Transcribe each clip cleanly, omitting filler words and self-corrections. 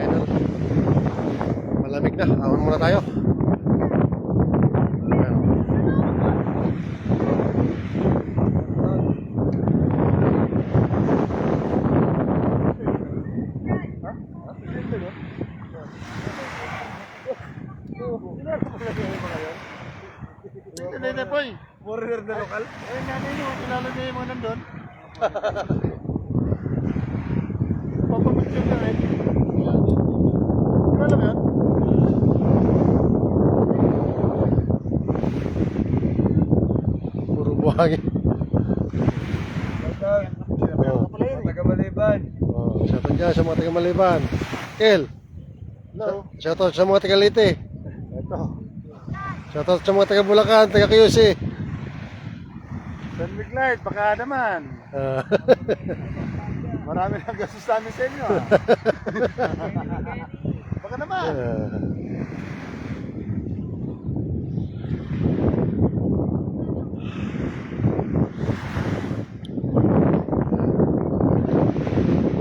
idol. Malamig na, ahon muna tayo. Ayan. Hindi po eh. Warrior na lokal? Eh, nanay nyo, kilala niya yung mga nandun. Papapicture na rin. Kilala mo yan? Puro buhangin. Taga-Maliban. Oh, shoutout dyan sa mga taga-Maliban. Kel, Hello. shoutout sa mga taga-Leyte. Ito. Shoutout sa mga taga-Bulacan, taga-QC. San Miguel, baka naman. Ah, Marami nang gastos namin sa inyo. Baka naman.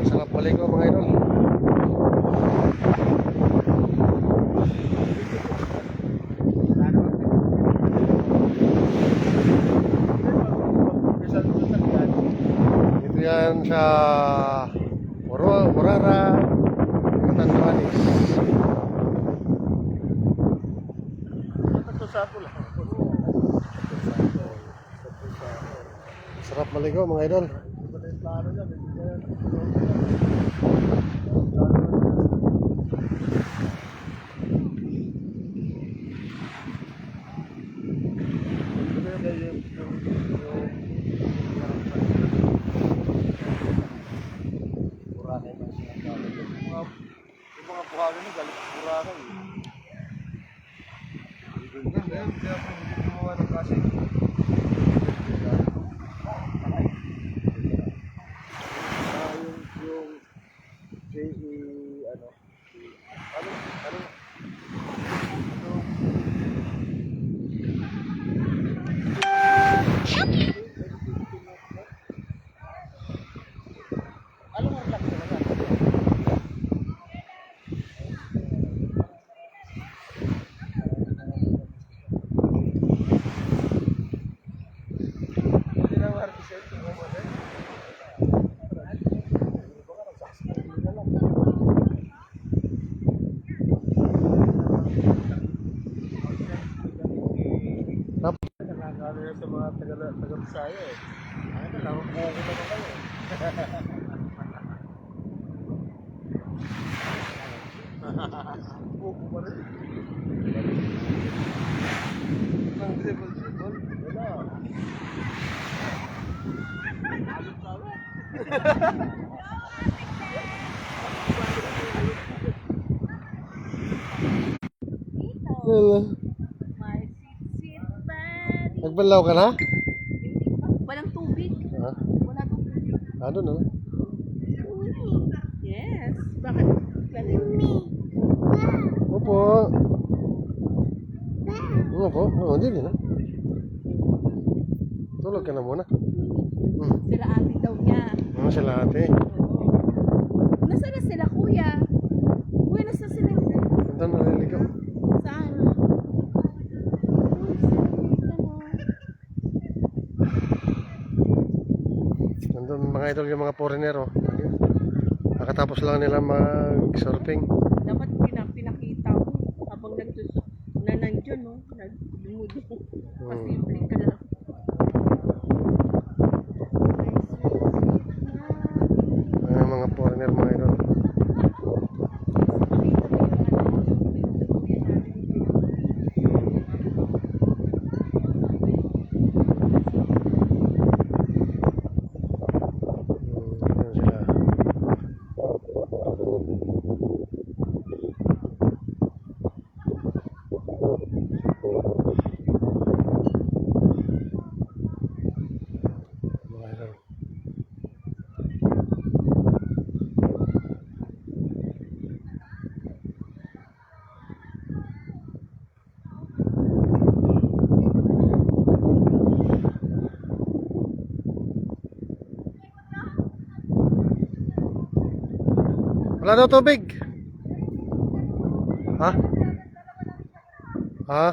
Sarap maligo mga idol. Ito yan sa Morara, Catanduanes. Pagkasapo lang. Sarap maligo mga idol. Yung mga buhangin nyo, galit sa Boracay eh. Kaya hindi gumawa ng kasi. Yung J.E. ano? Ano? Alam mo lang talaga. Nakakala sa mga taga-Bisaya eh. Ano na lang, buko naman kayo. Buko pa rin. Ang dribble. Wala. Alam tawa. Hello. My sweet buddy. Nagbalaw ka na? Walang tubig. Ha? Wala tubig. Ano na? Yes. Bakit? Opo. Opo. Oo, hindi na. Tulog ka na muna. Sila ate daw niya. Ano sila ate? Nasaan na sila kuya? Kuya, nasaan sila? Ito naliligaw. Saan? Nandun mga idol yung mga foreigner oh. Nakatapos lang nila mag-surfing. Dapat pinakita mo habang nandiyan, no? Nagdumudo. Pasimple ka lang. Mga foreigner mga idol. Yan sila. Mga idol. Wala daw tubig. Ha? Ha?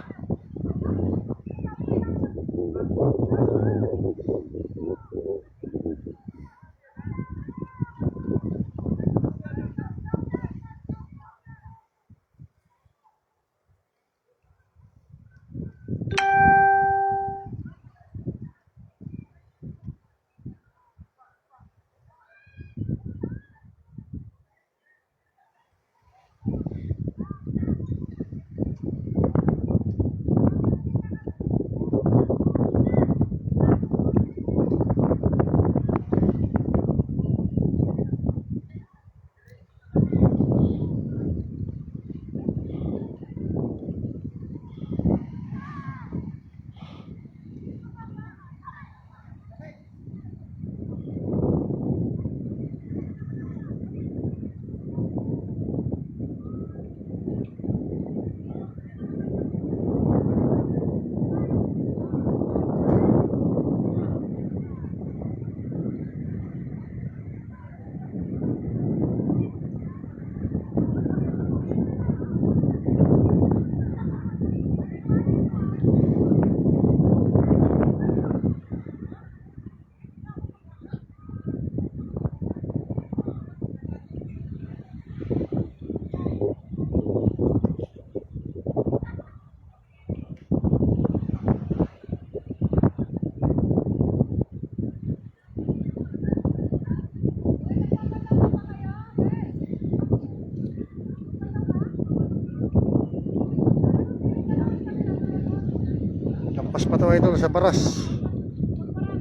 Lampas pa to idol sa Baras.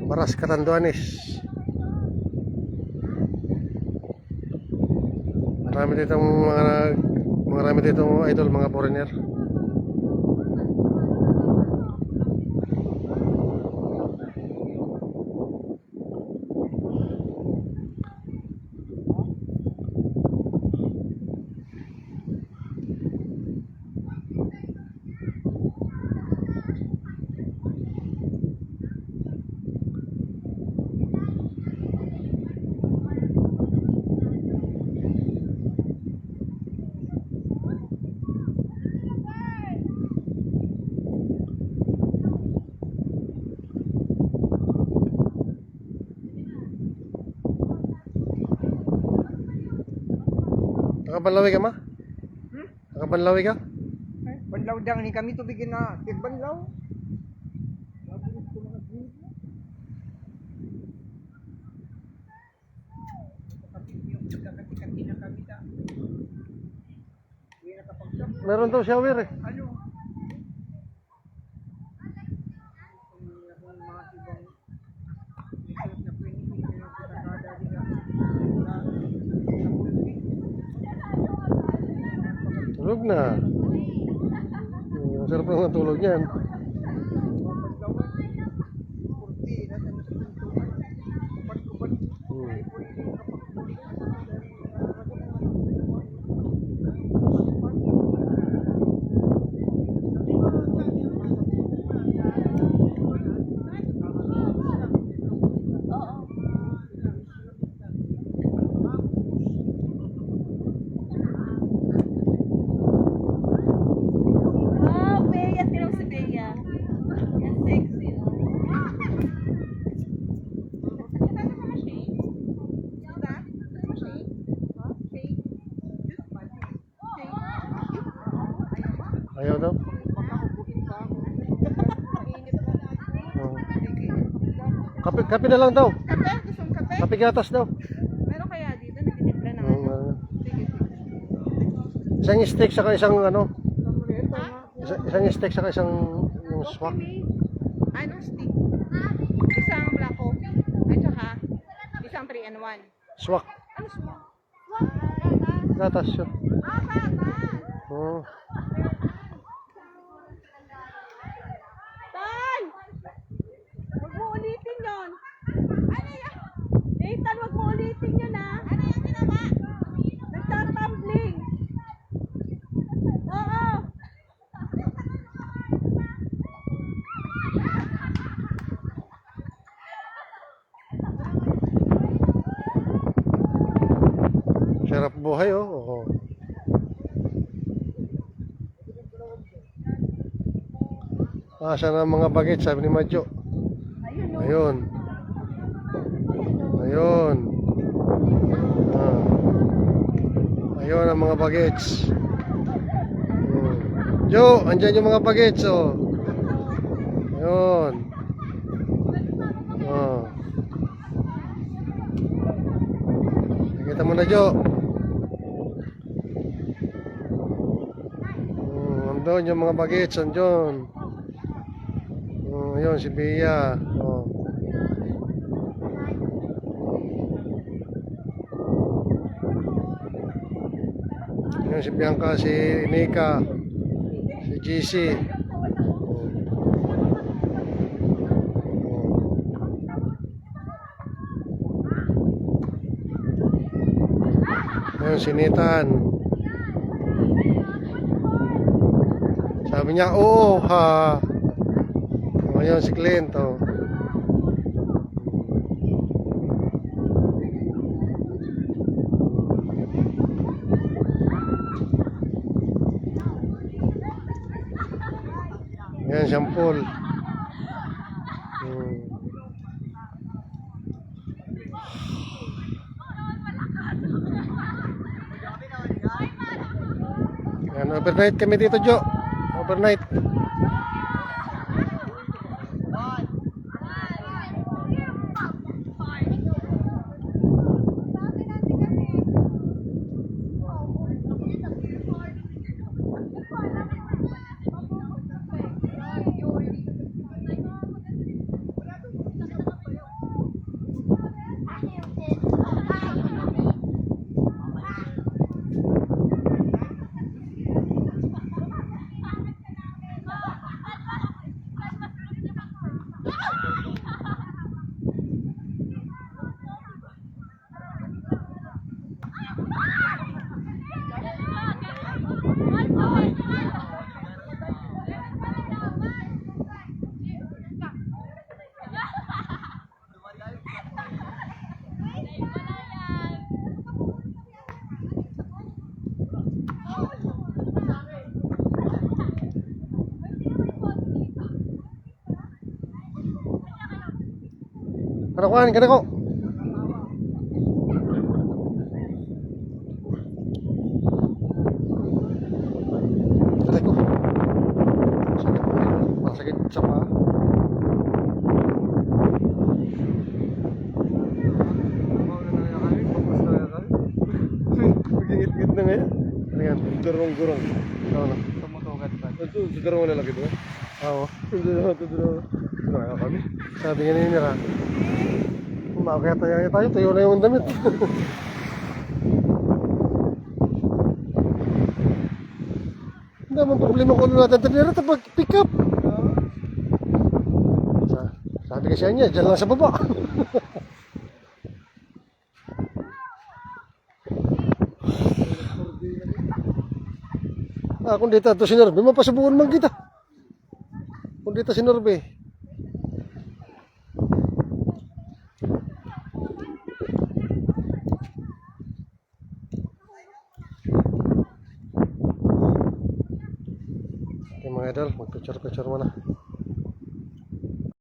Baras Catanduanes. Marami ditong idol mga foreigner. Nakabanlawi ka ma? Nakabanlawi ka? Banlaw dang ni kami tubigin na tigbanlaw. Meron daw shower eh. Ano? Tulog na. Ang sarap lang ng tulog niyan. Wow, Bea, tinong si Bea. Yan sexy. Ayaw daw. Kape na lang daw. Kape? Gustong kape? Kape gatas daw. Meron kaya dito? Nagtitimpla na nga. Sige, sige. Isang steak saka isang ano? Isang steak saka isang yung swak. Anong stick? Isang black coffee. At saka, isang 3-in-1. Swak. Ano siya? Gatas yun. Oh. Tan! Huwag mo ulitin yun. Ano yan? Nathan, huwag mo ulitin yun ha. Ano yung ginawa? Nagtatumbling. Oo. Sarap buhay oh. Oo. Asan ang mga bagets, sabi ni Madjo. Ayun, oh. Ayun. Ayun. Ah. Ayun ang mga bagets. Jo, andyan yung mga bagets, oh. Ayun. Oh. Nakita mo na, Jo. Andun yung mga bagets, andun. Ayun, si Bea. Oh. Ayun, si Bianca, si Nika, si GC. Ayun, si Nathan. Sabi niya, oo, ha. Ayun, si Clint, oh. Ayan, shampoo. Ayan, overnight kami dito, Jo. Overnight. Ano kuhan, gana ko. Aray ko. Masakit sa paa. Magingit-git na ngayon. Ano yan? Gurong-gurong. Ano na? Tumutugat pa. Ito, gurong wala lagi doon. Oo. Ito. Kaya kami. Sabi nga ni Mira. Kaya tayo, tayo na yung damit. Hindi naman problema kung ano natin tinira ito pag pick up. Sabi kasi niya, dyan lang sa baba. Kung dito ito si Norbe, mapasubukan man kita. Kung dito si Norbe. Okay mga idol, mag-picture-picture muna.